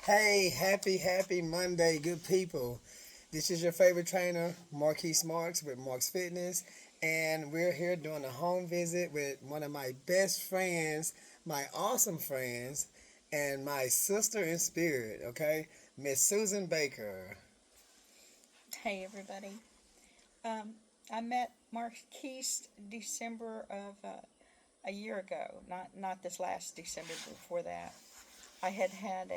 Hey, happy Monday, good people. This is your favorite trainer, Marks with MarksFitness, and we're here doing a home visit with one of my best friends, my awesome friends, and my sister in spirit, okay? Miss Susan Baker. Hey everybody. Um, I met Marquise December of a year ago. Not this last December, but before that. I had had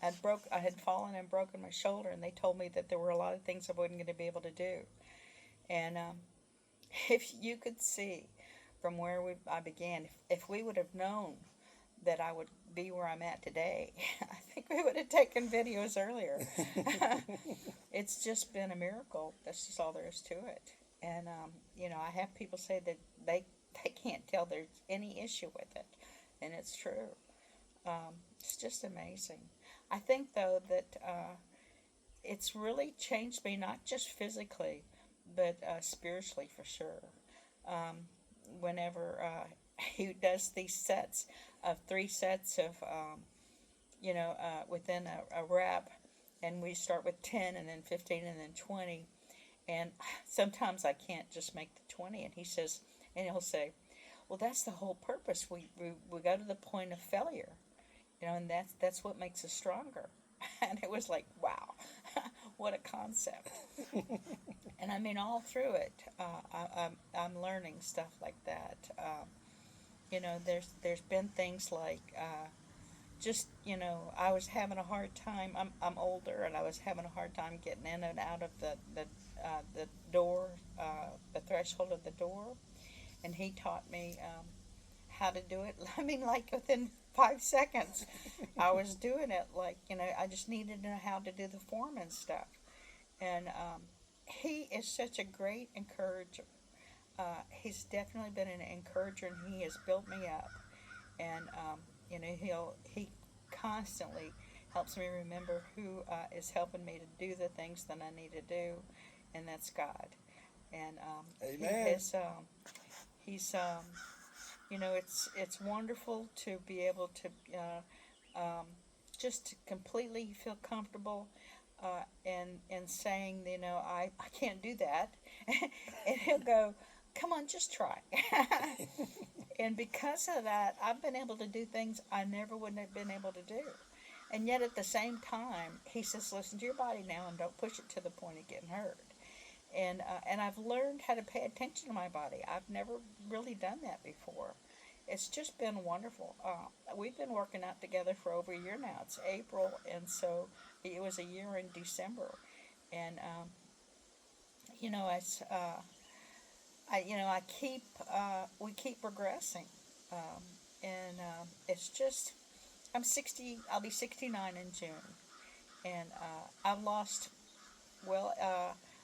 I had fallen and broken my shoulder, and they told me that there were a lot of things I wasn't going to be able to do. And if you could see from where I began, if we would have known that I would be where I'm at today, I think we would have taken videos earlier. It's just been a miracle. That's just all there is to it. And I have people say that they can't tell there's any issue with it, and it's true. It's just amazing. I think though that it's really changed me, not just physically, but spiritually for sure. Um, Whenever he does these sets of 3 sets of within a rep, and we start with 10 and then 15 and then 20, and sometimes I can't just make the 20, and he'll say, well, that's the whole purpose. We go to the point of failure, and that's what makes us stronger. And it was like, wow, what a concept. And I mean, all through it, I'm learning stuff like that. There's been things like just I was having a hard time. I'm older, and I was having a hard time getting in and out of the door, the threshold of the door. And he taught me how to do it. I mean, like within 5 seconds, I was doing it. Like I just needed to know how to do the form and stuff. And he is such a great encourager. He's definitely been an encourager, and he has built me up. And he constantly helps me remember who is helping me to do the things that I need to do, and that's God. And Amen. he's it's wonderful to be able to just to completely feel comfortable in saying, I can't do that. And he'll go, come on, just try. And because of that, I've been able to do things I never would have been able to do. And yet at the same time, he says, listen to your body now and don't push it to the point of getting hurt. And I've learned how to pay attention to my body. I've never really done that before. It's just been wonderful. We've been working out together for over a year now. It's April, and so it was a year in December. And it's I keep we keep progressing, um, and it's just I'm 60. I'll be 69 in June, and I've lost. Well,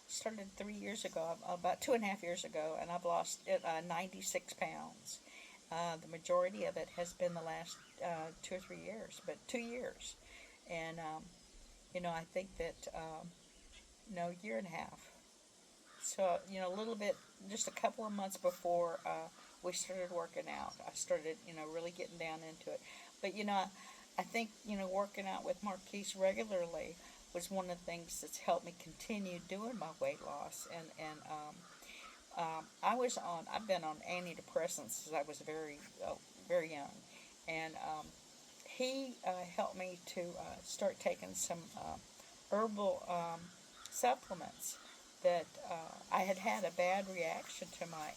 started 3 years ago, about 2.5 years ago, and I've lost 96 pounds. The majority of it has been the last 2 or 3 years, but 2 years, and I think that no, year and a half. So a little bit, just a couple of months before we started working out, I started really getting down into it. But I think working out with Marquise regularly was one of the things that's helped me continue doing my weight loss. And I've been on antidepressants since I was very young, and he helped me to start taking some herbal supplements that I had had a bad reaction to my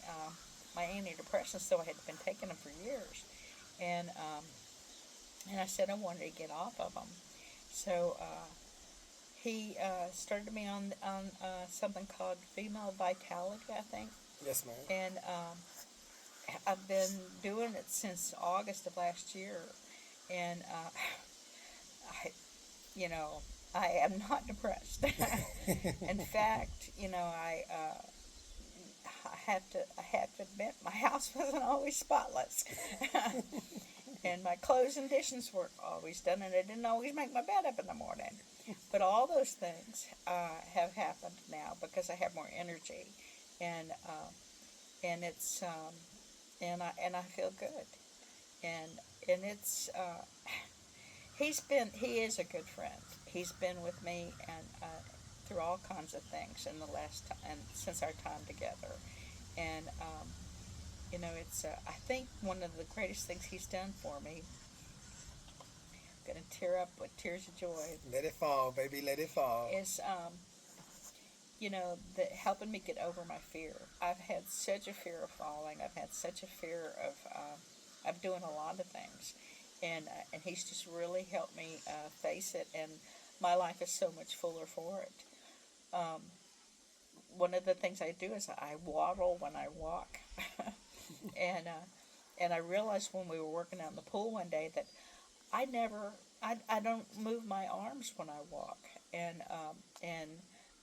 antidepressants, so I had been taking them for years, and I said I wanted to get off of them. So he started me on something called Female Vitality, I think, Yes, ma'am. and I've been doing it since August of last year, and I, you know, I am not depressed. In fact, I have to admit my house wasn't always spotless, and my clothes and dishes weren't always done, and I didn't always make my bed up in the morning. But all those things have happened now because I have more energy, and it's and I feel good, and it's he is a good friend. He's been with me and through all kinds of things in the last time and since our time together. And it's I think one of the greatest things he's done for me. I'm gonna tear up with tears of joy. Let it fall, baby. Let it fall. Is the helping me get over my fear. I've had such a fear of falling. I've had such a fear of doing a lot of things, and he's just really helped me face it. And my life is so much fuller for it. Um, One of the things I do is I waddle when I walk, and I realized when we were working out in the pool one day that I don't move my arms when I walk, and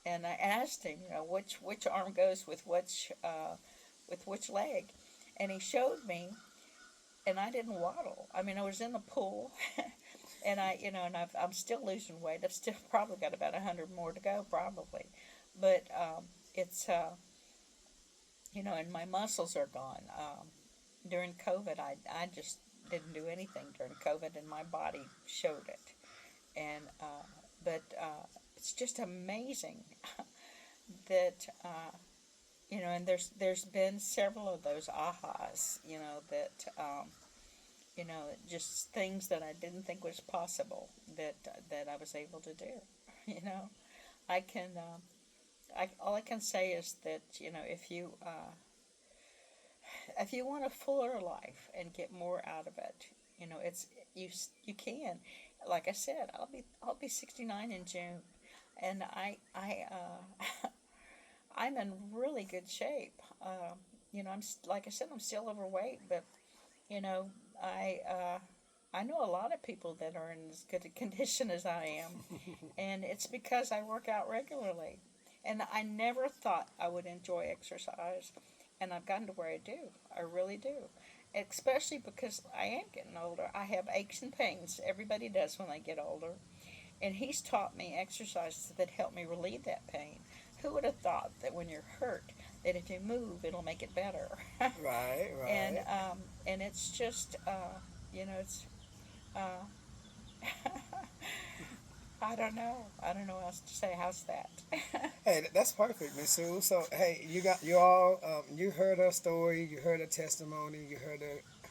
and I asked him, which arm goes with which leg, and he showed me, and I didn't waddle. I mean, I was in the pool, and I'm still losing weight. I've still probably got about 100 more to go, probably, but it's and my muscles are gone. During COVID, I just didn't do anything during COVID, and my body showed it. And but it's just amazing that and there's been several of those ahas, that just things that I didn't think was possible that I was able to do. You know, I can all I can say is that if you want a fuller life and get more out of it, it's you can. Like I said, I'll be 69 in June, and I'm in really good shape. Like I said, I'm still overweight, but you know, I uh, I know a lot of people that are in as good a condition as I am, and it's because I work out regularly. And I never thought I would enjoy exercise, and I've gotten to where I do. I really do. Especially because I am getting older. I have aches and pains. Everybody does when they get older. And he's taught me exercises that help me relieve that pain. Who would have thought that when you're hurt, that if you move, it'll make it better? Right, and right. and it's just it's uh, I don't know what else to say. How's that? Hey, that's perfect, Miss Sue. So, hey, you all, you heard her story, you heard her testimony, you heard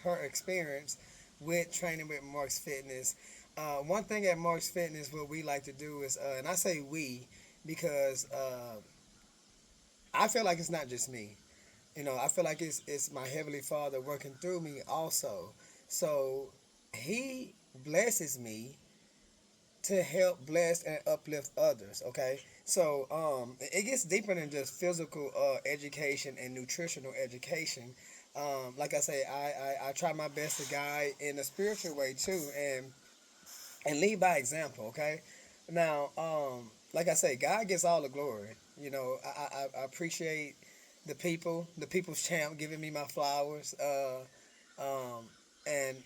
her experience with training with Marks Fitness. One thing at Marks Fitness, what we like to do is, and I say we because I feel like it's not just me. I feel like it's my heavenly Father working through me also. So He blesses me to help bless and uplift others. Okay, so it gets deeper than just physical education and nutritional education. Like I say, I try my best to guide in a spiritual way too, and lead by example. Okay, now like I say, God gets all the glory. I appreciate the people's champ giving me my flowers. Um, and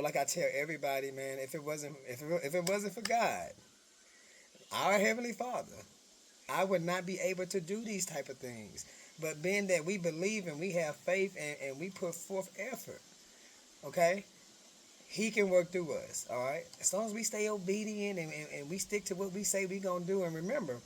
like I tell everybody, man, if it wasn't for God, our heavenly Father, I would not be able to do these type of things. But being that we believe and we have faith and we put forth effort, okay, He can work through us. All right, as long as we stay obedient and we stick to what we say we gonna do. And remember,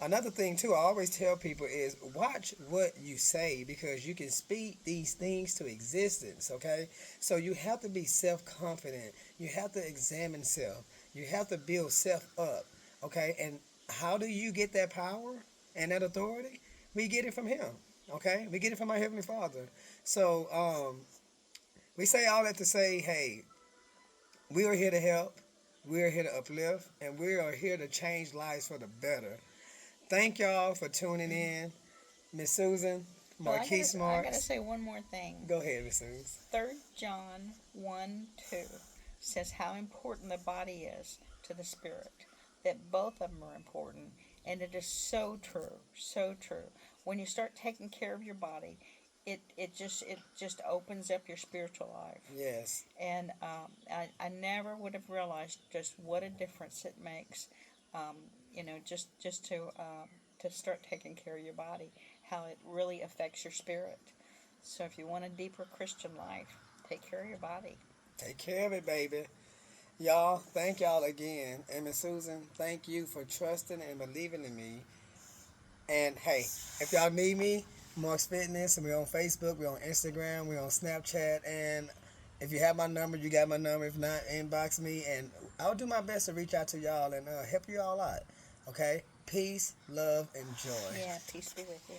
another thing too, I always tell people is watch what you say because you can speak these things to existence, okay? So you have to be self-confident. You have to examine self. You have to build self up, okay? And how do you get that power and that authority? We get it from him, okay? We get it from our Heavenly Father. So we say all that to say, hey, we are here to help. We are here to uplift, and we are here to change lives for the better. Thank y'all for tuning in. Miss Susan, Well, Marquise I gotta Marks. say one more thing. Go ahead, Miss Susan. 3 John 1:2 says how important the body is to the spirit. That both of them are important, and it is so true, so true. When you start taking care of your body, it just opens up your spiritual life. Yes. And I never would have realized just what a difference it makes. Um, just to start taking care of your body, how it really affects your spirit. So if you want a deeper Christian life, take care of your body. Take care of it, baby. Y'all, thank y'all again. And Miss Susan, thank you for trusting and believing in me. And hey, if y'all need me, Marks Fitness, and we're on Facebook, we're on Instagram, we're on Snapchat, and if you have my number, you got my number. If not, inbox me, and I'll do my best to reach out to y'all and help you all out. Okay? Peace, love, and joy. Yeah, peace be with you.